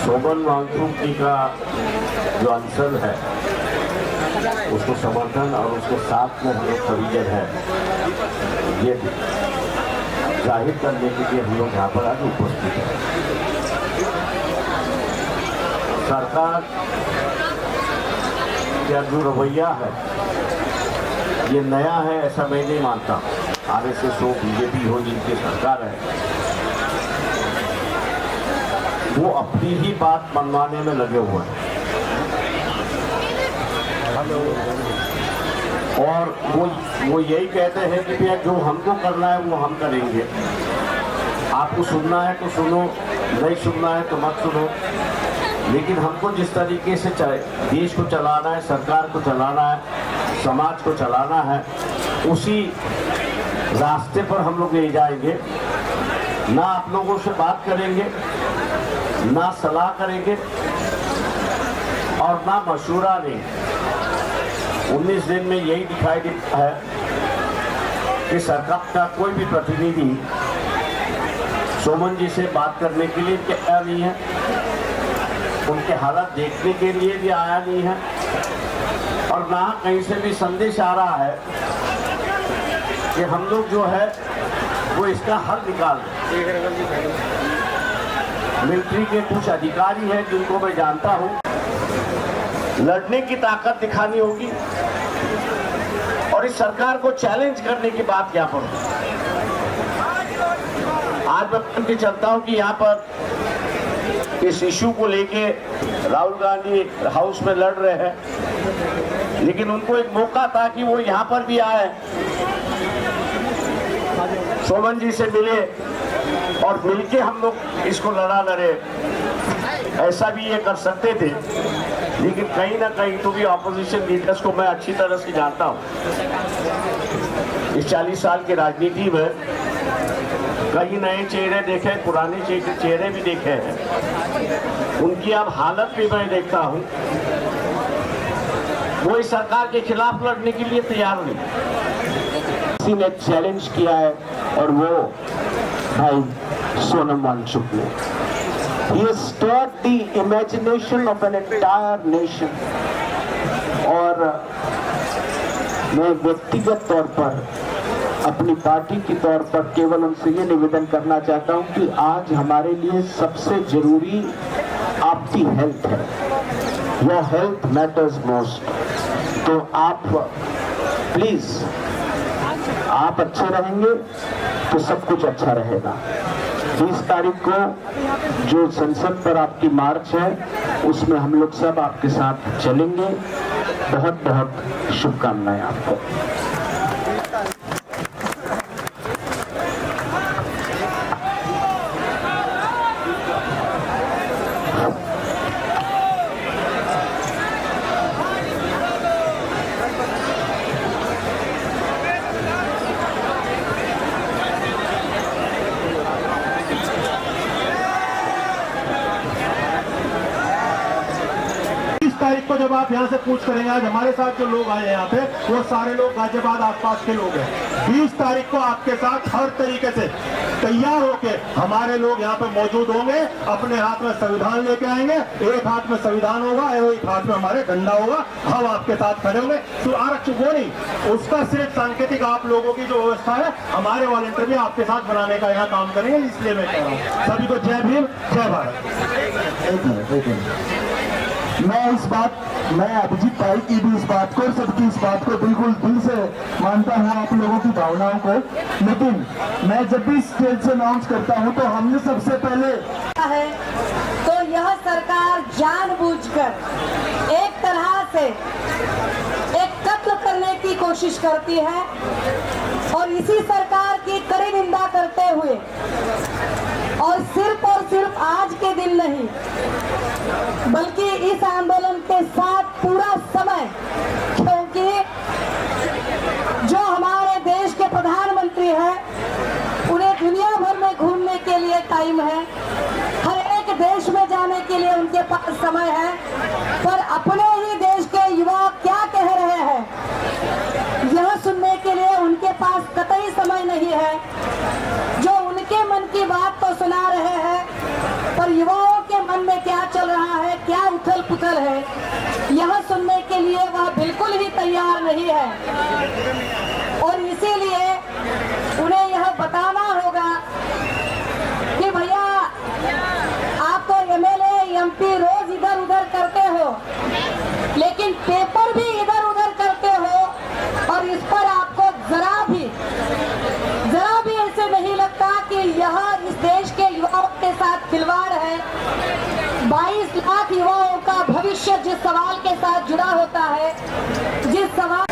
शोभन वांगचुक जी का जो आंसर है उसको समर्थन और उसके साथ में हम लोग परिजन है, ये जाहिर करने के लिए हम लोग यहाँ पर आज उपस्थित हैं। सरकार का जो रवैया है ये नया है ऐसा मैं नहीं मानता। आरएसएस हो, बीजेपी हो, जिनकी सरकार है वो अपनी ही बात मनवाने में लगे हुए हैं और वो यही कहते हैं कि भैया जो हमको करना है वो हम करेंगे, आपको सुनना है तो सुनो, नहीं सुनना है तो मत सुनो। लेकिन हमको जिस तरीके से देश को चलाना है, सरकार को चलाना है, समाज को चलाना है, उसी रास्ते पर हम लोग ले जाएंगे। ना आप लोगों से बात करेंगे, ना सलाह करेंगे और ना मशूरा नहीं। 19 दिन में यही दिखाई देता है कि सरकार का कोई भी प्रतिनिधि शोभन जी से बात करने के लिए आया नहीं है, उनके हालात देखने के लिए भी आया नहीं है और ना कहीं से भी संदेश आ रहा है कि हम लोग जो है वो इसका हल निकाल दें। मिलिट्री के कुछ अधिकारी हैं जिनको मैं जानता हूं, लड़ने की ताकत दिखानी होगी और इस सरकार को चैलेंज करने की बात यहाँ पर। आज मैं कहते चलता हूं कि यहाँ पर इस इशू को लेके राहुल गांधी हाउस में लड़ रहे हैं, लेकिन उनको एक मौका था कि वो यहाँ पर भी आए, शोभन जी से मिले और मिलके हम लोग इसको लड़े। ऐसा भी ये कर सकते थे, लेकिन कहीं ना कहीं तो भी ऑपोजिशन लीडर्स को मैं अच्छी तरह से जानता हूँ। इस 40 साल की राजनीति में कई नए चेहरे देखे, पुराने चेहरे भी देखे हैं। उनकी अब हालत भी मैं देखता हूँ, वो इस सरकार के खिलाफ लड़ने के लिए तैयार नहीं। किसी ने चैलेंज किया है और वो भाई सोनम वांगचुक ने। He has stirred the imagination of an entire nation। और मैं व्यक्तिगत तौर पर, अपनी पार्टी के तौर पर केवल उनसे ये निवेदन करना चाहता हूं कि आज हमारे लिए सबसे जरूरी आपकी हेल्थ है। Your health matters most. तो आप प्लीज, आप अच्छे रहेंगे तो सब कुछ अच्छा रहेगा। 20 तारीख को जो संसद पर आपकी मार्च है उसमें हम लोग सब आपके साथ चलेंगे। बहुत बहुत शुभकामनाएं आपको। तारीख को जब आप यहाँ से पूछ करेंगे, आज हमारे साथ जो लोग आए हैं यहाँ पे वो सारे लोग गाजियाबाद आसपास के लोग हैं। 20 तारीख को आपके साथ हर तरीके से तैयार होके हमारे लोग यहाँ पे मौजूद होंगे। अपने हाथ में संविधान लेके आएंगे, एक हाथ में संविधान होगा, एक हाथ में हमारे डंडा होगा, हम आपके साथ खड़े होंगे। तो आरक्षण वो नहीं, उसका सिर्फ सांकेतिक आप लोगों की जो व्यवस्था है, हमारे वॉलंटियर भी आपके साथ बनाने का यहाँ काम करेंगे। इसलिए मैं कह रहा हूँ सभी को जय भीम, जय भारत। मैं अभिजीत भाई की भी इस बात को, सबकी इस बात को बिल्कुल दिल से मानता हूँ, आप लोगों की भावनाओं को। लेकिन मैं जब भी स्टेज से अनाउंस करता हूँ तो हमने सबसे पहले है तो यह सरकार जानबूझकर एक तरह से एक कत्ल करने की कोशिश करती है और इसी सरकार की कड़ी निंदा करते हुए और सिर्फ आज के दिन नहीं बल्कि इस आंदोलन के साथ पूरा समय, क्योंकि जो हमारे देश के प्रधानमंत्री हैं उन्हें दुनिया भर में घूमने के लिए टाइम है, हर एक देश में जाने के लिए उनके पास समय है, पर अपने ही देश के युवा क्या कह रहे हैं यह सुनने के लिए उनके पास कतई समय नहीं है। जो उनके मन की बात तो सुना रहे हैं, पर युवाओं के मन में क्या चल यह सुनने के लिए वह बिल्कुल ही तैयार नहीं है और इसीलिए उन्हें यह बताना होगा कि भैया आप तो एमएलए एमपी रोज इधर उधर करते हो, लेकिन पेपर भी इधर उधर करते हो और इस पर आपको जरा भी ऐसे नहीं लगता कि यह इस देश के युवाओं के साथ खिलवाड़ है। 22 लाख युवाओं का भविष्य जिस सवाल के साथ जुड़ा होता है, जिस सवाल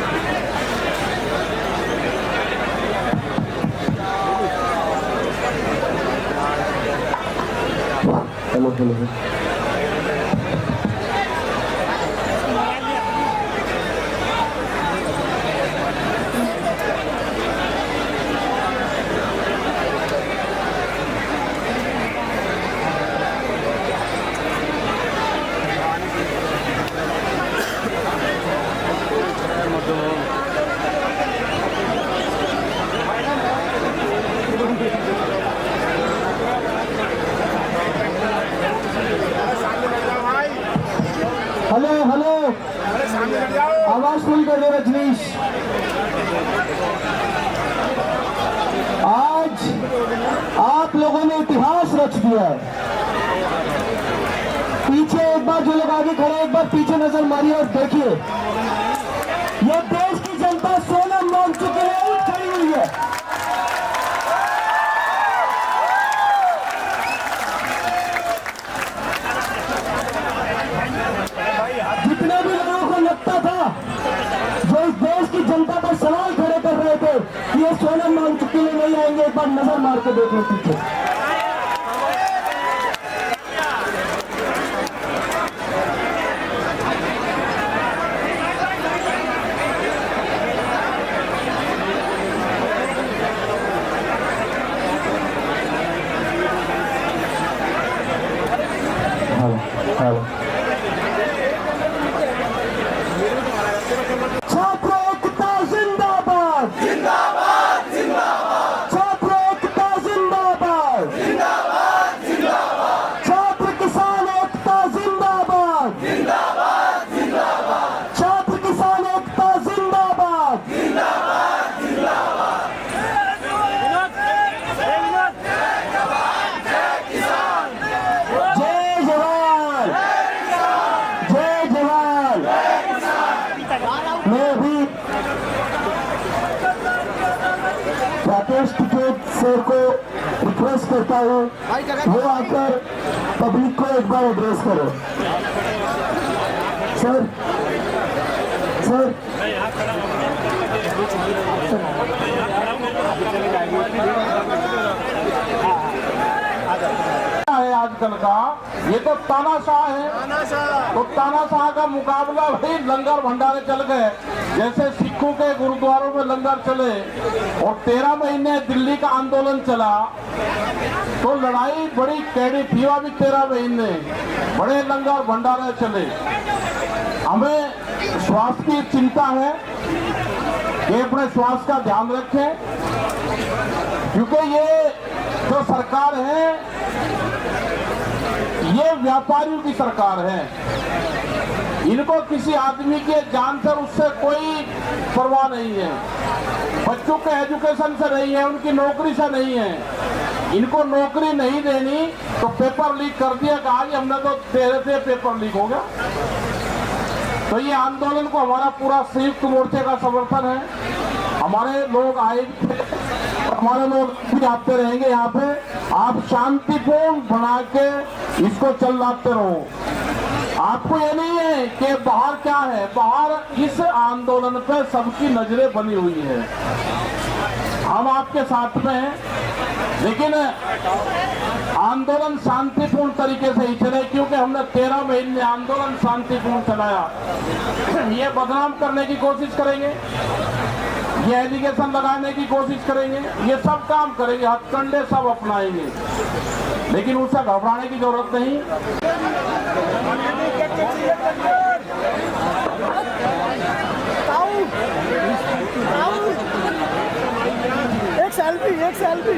हेलो हेलो आवाज फुल कर दो रजनीश। आज आप लोगों ने इतिहास रच दिया है। पीछे एक बार जो लोग आगे खड़े एक बार पीछे नजर मारिए और देखिए, ये देश की जनता सोनम वांगचुक के लिए खड़ी हुई है। जितने भी लोगों को लगता था, जो इस देश की जनता पर सवाल खड़े कर रहे थे कि ये सोनम वांगचुक के लिए नहीं आएंगे, एक बार नजर मार के देख लो पीछे। छात्र एकता जिंदाबाद, जिंदाबाद जिंदाबाद। छात्र एकता जिंदाबाद, जिंदाबाद जिंदाबाद। छात्र किसान एकता जिंदाबाद, जिंदाबाद जिंदाबाद। छात्र किसान एकता जिंदाबाद, जिंदाबाद जिंदाबाद। जय जवान, जय जवान। मैं अभी राकेश टिकैत सर को रिक्वेस्ट करता हूँ, वो आकर पब्लिक को एक बार एड्रेस करो। सर सर है आजकल का, ये तो तानाशाह है। तो तानाशाह का मुकाबला भाई लंगर भंडारे चल गए, जैसे सिखों के गुरुद्वारों में लंगर चले और 13 महीने दिल्ली का आंदोलन चला, तो लड़ाई बड़ी कैडी थी। भी 13 महीने बड़े लंगर भंडारे चले। हमें स्वास्थ्य की चिंता है कि अपने स्वास्थ्य का ध्यान रखें, क्योंकि ये जो सरकार है ये व्यापारियों की सरकार है। इनको किसी आदमी के जान से उससे कोई परवाह नहीं है, बच्चों के एजुकेशन से नहीं है, उनकी नौकरी से नहीं है। इनको नौकरी नहीं देनी तो पेपर लीक कर दिया, कहा कि हमने तो तेरे से पेपर लीक हो गया। तो ये आंदोलन को हमारा पूरा संयुक्त मोर्चे का समर्थन है। हमारे लोग आए थे, हमारे लोग भी आते रहेंगे यहाँ पे। आप शांतिपूर्ण बना के इसको चलाते रहो। आपको ये नहीं है कि बाहर क्या है, बाहर इस आंदोलन पे सबकी नजरें बनी हुई है। हम आपके साथ में हैं, लेकिन आंदोलन शांतिपूर्ण तरीके से ही चले, क्योंकि हमने 13 महीने आंदोलन शांतिपूर्ण चलाया। ये बदनाम करने की कोशिश करेंगे, ये एलिगेशन लगाने की कोशिश करेंगे, ये सब काम करेंगे, हथकंडे सब अपनाएंगे, लेकिन उससे घबराने की जरूरत नहीं। एक सेल्फी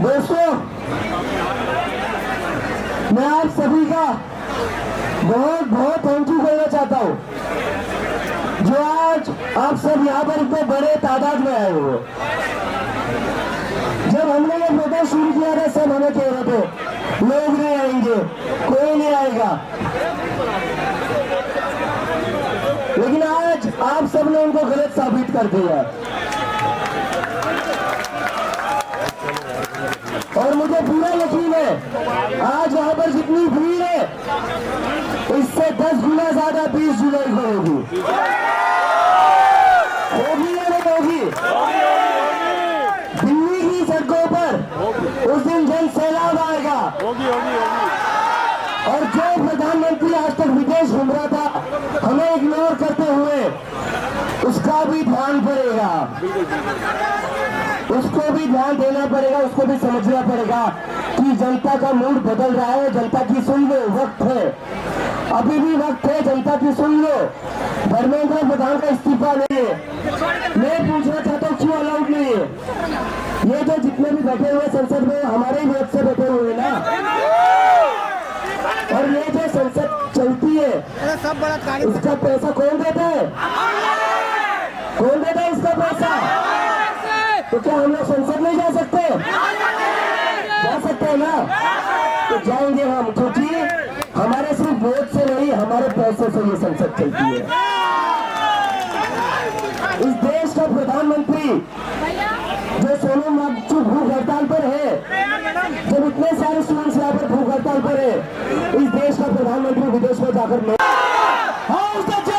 दोस्तों, मैं आप सभी का बहुत बहुत थैंक यू करना चाहता हूं, जो आज आप सब यहाँ पर इतने बड़े तादाद में आए हो। जब हमने ये प्रोटेस्ट शुरू किया था, सब हमें कह रहे थे लोग नहीं आएंगे, कोई नहीं आएगा, लेकिन आज आप सबने उनको गलत साबित कर दिया। और मुझे पूरा यकीन है, आज वहां पर जितनी भीड़ है, इससे 10 गुना ज्यादा 20 जुलाई को होगी। होगी या नहीं होगी? दिल्ली की सड़कों पर उस दिन जन सैलाब आएगा। और जो प्रधानमंत्री आज तक विदेश घूम रहा था, हमें इग्नोर करते हुए, उसका भी ध्यान पड़ेगा, उसको भी ध्यान देना पड़ेगा, उसको भी समझना पड़ेगा कि जनता का मूड बदल रहा है। जनता की सुन लो, वक्त है, अभी भी वक्त है, जनता की सुन लो। धर्मेंद्र प्रधान का इस्तीफा नहीं है। मैं पूछना चाहता हूँ, क्यों अलाउड नहीं है? ये जो जितने भी बैठे हुए संसद में, हमारे ही वोट से बैठे हुए ना। और ये जो संसद चलती है, इसका पैसा कौन देता है? कौन देता है इसका पैसा? तो क्या हम लोग संसद नहीं जा सकते? जा सकते हैं ना? तो जाएंगे हम, क्योंकि हमारे सिर्फ वोट से नहीं, हमारे पैसे से ये संसद चलती है। इस देश का प्रधानमंत्री जो सोनम वांगचुक भूख हड़ताल पर है, जब इतने सारे स्टूडेंट्स यहाँ पर भूख हड़ताल पर है, इस देश का प्रधानमंत्री विदेश में जाकर नहीं। हाँ, उसका जोश!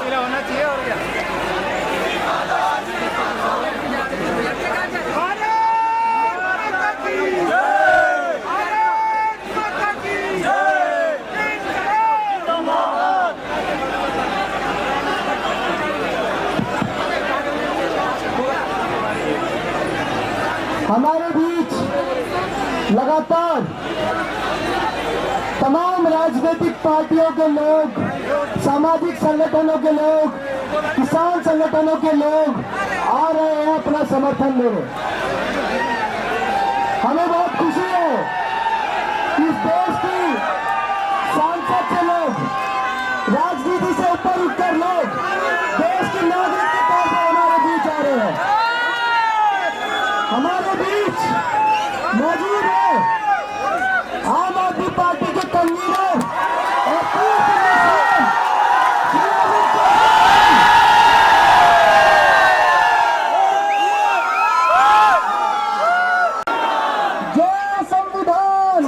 होना चाहिए और क्या? हमारे बीच लगातार तमाम राजनीतिक पार्टियों के लोग, सामाजिक संगठनों के लोग, किसान संगठनों के लोग आ रहे हैं अपना समर्थन देने। हमें बहुत खुशी है कि इस देश की सांसद से लोग, राजनीति से ऊपर उठकर लोग देश के नागरिक के तौर पर हमारे बीच आ रहे हैं। हमारे बीच मौजूद है आम आदमी पार्टी के कन्वीनर और पूर्व जय संविधान।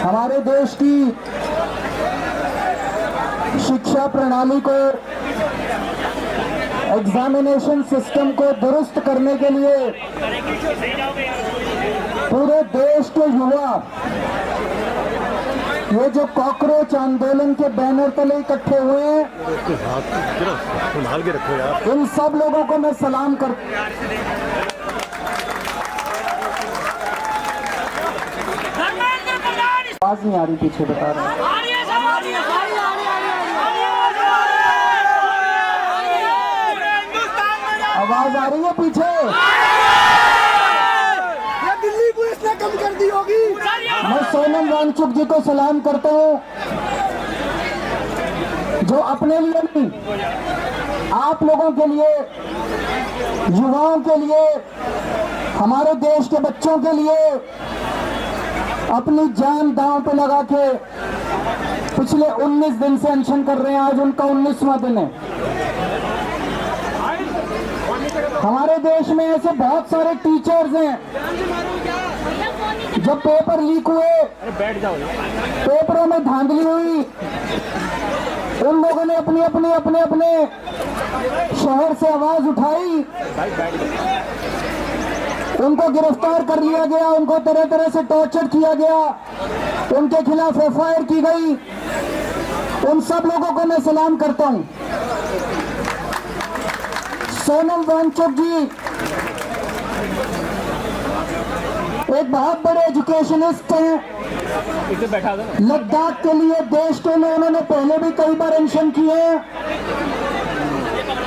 हमारे देश की शिक्षा प्रणाली को, एग्जामिनेशन सिस्टम को दुरुस्त करने के लिए पूरे देश के युवा ये जो कॉकरोच आंदोलन के बैनर तले इकट्ठे हुए हैं, इन सब लोगों को मैं सलाम कर, आवाज नहीं आ रही, पीछे बता रहे हैं। आवाज आ रही है पीछे? दिल्ली पुलिस ने कम कर दी होगी। मैं सोनम वांगचुक जी को सलाम करता हूं, जो अपने लिए नहीं, आप लोगों के लिए, युवाओं के लिए, हमारे देश के बच्चों के लिए अपनी जान दांव पे लगा के पिछले 19 दिन से अनशन कर रहे हैं। आज उनका 19वां दिन है। हमारे देश में ऐसे बहुत सारे टीचर्स हैं, जब पेपर लीक हुए, पेपरों में धांधली हुई, उन लोगों ने अपने शहर से आवाज उठाई, उनको गिरफ्तार कर लिया गया, उनको तरह तरह से टॉर्चर किया गया, उनके खिलाफ FIR की गई। उन सब लोगों को मैं सलाम करता हूं। सोनम वांगचुक जी एक बहुत बड़े एजुकेशनिस्ट हैं। लद्दाख के लिए देश के लिए उन्होंने पहले भी कई बार एक्शन किए हैं।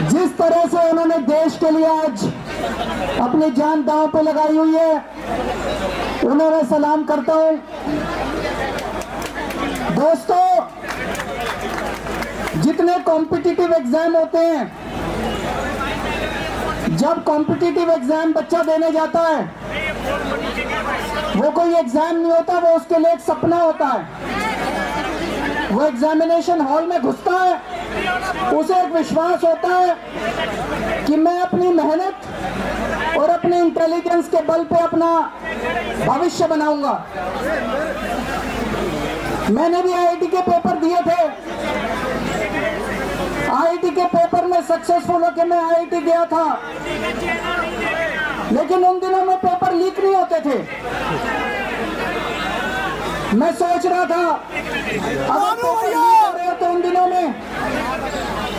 जिस तरह से उन्होंने देश के लिए आज अपनी जान दांव पे लगाई हुई है, उन्हें मैं सलाम करता हूं। दोस्तों, जितने कॉम्पिटिटिव एग्जाम होते हैं, जब कॉम्पिटिटिव एग्जाम बच्चा देने जाता है, वो कोई एग्जाम नहीं होता, वो उसके लिए एक सपना होता है। वो एग्जामिनेशन हॉल में घुसता है, उसे एक विश्वास होता है कि मैं अपनी मेहनत और अपने इंटेलिजेंस के बल पे अपना भविष्य बनाऊंगा। मैंने भी आईआईटी के पेपर दिए थे। आईआईटी के पेपर में सक्सेसफुल होकर मैं आईआईटी गया था, लेकिन उन दिनों में पेपर लीक नहीं होते थे। मैं सोच रहा था अगर पेपर लीक हो रहे तो उन दिनों में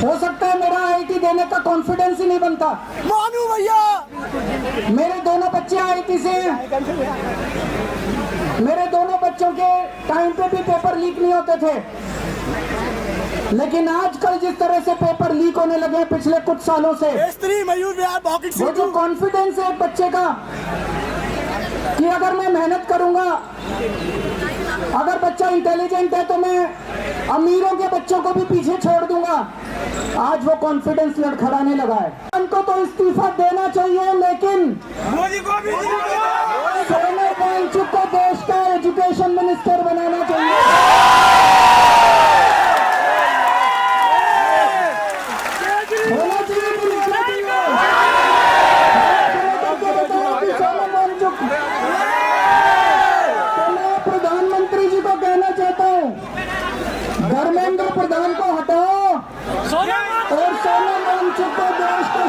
हो सकता है मेरा आईआईटी देने का कॉन्फिडेंस ही नहीं बनता। मानू भैया, मेरे दोनों बच्चे आईआईटी से हैं। मेरे दोनों बच्चों के टाइम पे भी पेपर लीक नहीं होते थे, लेकिन आजकल जिस तरह से पेपर लीक होने लगे हैं पिछले कुछ सालों से, स्त्री मयूर बिहार पॉकेट वो जो कॉन्फिडेंस है एक बच्चे का कि अगर मैं मेहनत करूंगा, अगर बच्चा इंटेलिजेंट है तो मैं अमीरों के बच्चों को भी पीछे छोड़ दूंगा, आज वो कॉन्फिडेंस लड़खड़ाने लगा है। उनको तो इस्तीफा देना चाहिए, लेकिन मोदी को भी सोनम वांगचुक को देश का एजुकेशन मिनिस्टर बनाना चाहिए। होना चाहिए कि नहीं होना चाहिए? सोनम वांगचुक, तो मैं प्रधानमंत्री जी को कहना चाहता हूँ, धर्मेंद्र प्रधान को हटाओ और सोनम वांगचुक को देश के